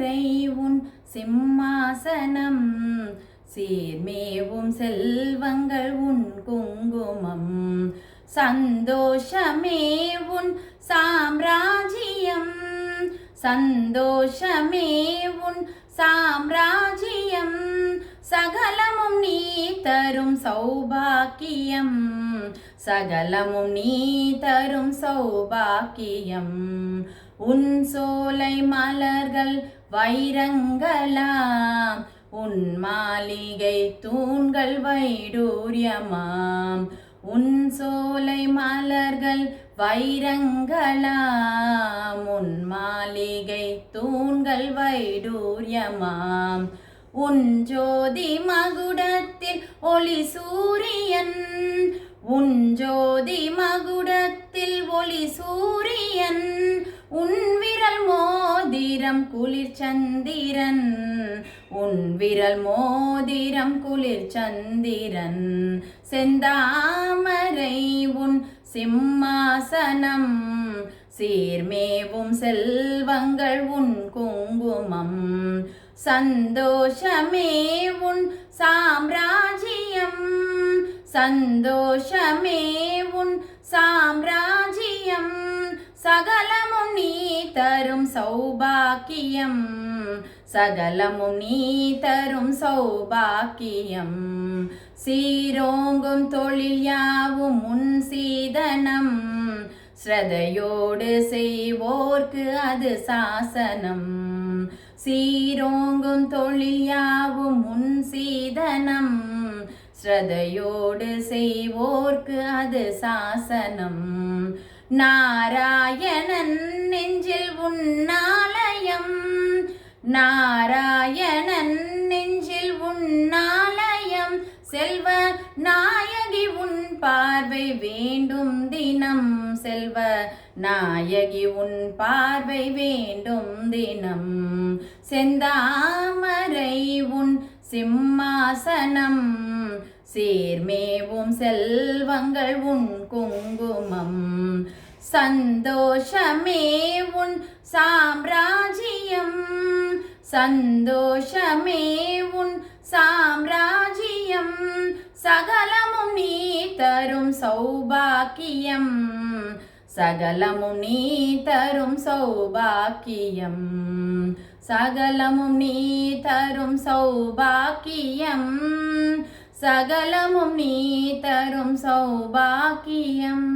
தாமரை உன் சிம்மாசனம் சீர்மேவும் செல்வங்கள் உன் குங்குமம் சந்தோஷமே உன் சாம்ராஜ்யம் சந்தோஷமே உன் சாம்ராஜ்யம் சகலமும் நீ தரும் சௌபாக்கியம் சகலமும் நீ தரும் சௌபாக்கியம் உன் சோலை மலர்கள் வைரங்களாம் உன் மாளிகை தூண்கள் வைடூரியமாம் உன் சோலை மலர்கள் வைரங்களாம் உன் மாளிகை தூண்கள் வைடூரியமாம் உன் ஜோதி மகுடத்தில் ஒளி சூரியன் உன் ஜோதி மகுடத்தில் ஒளி சூரியன் உன் விரல் மோதிரம் குளிர் சந்திரன் உன் விரல் மோதிரம் குளிர் சந்திரன் செந்தாமரை உன் சிம்மாசனம் சீர்மேவும் செல்வங்கள் உன் குங்குமம் சந்தோஷமே உன் சாம்ராஜ்யம் சந்தோஷமே உன் சாம்ராஜ்யம் சகலமும் நீ தரும் சௌபாக்கியம் சகலமும் நீ தரும் சௌபாக்கியம் சீரோங்கும் தொழில் யாவும் உன் சீதனம் ஸ்ரதையோடு செய்வோர்க்கு அது சாசனம் சீரோங்கும் தொழில் யாவும் உன் சீதனம் ஸ்ரதையோடு செய்வோர்க்கு அது சாசனம் நாராயணன் நெஞ்சில் உன்னாலயம் நாராயணன் நெஞ்சில் உன்னாலயம் செல்வ நாயகி உன் பார்வை வேண்டும் தினம் செல்வ நாயகி உன் பார்வை வேண்டும் தினம் செந்தாமரை உன் சிம்மாசனம் சீர்மேவும் செல்வங்கள் உன் குங்குமம் சந்தோஷமே உன் சாம்ராஜ்யம் சந்தோஷமே உன் சாம்ராஜ்யம் சகலமும் நீ தரும் சௌபாக்கியம் சகலமும் நீ தரும் சௌபாக்கியம் சகலமும் நீ தரும் சௌபாக்கியம் சகலமும் நீ தரும் சௌபாக்கியம்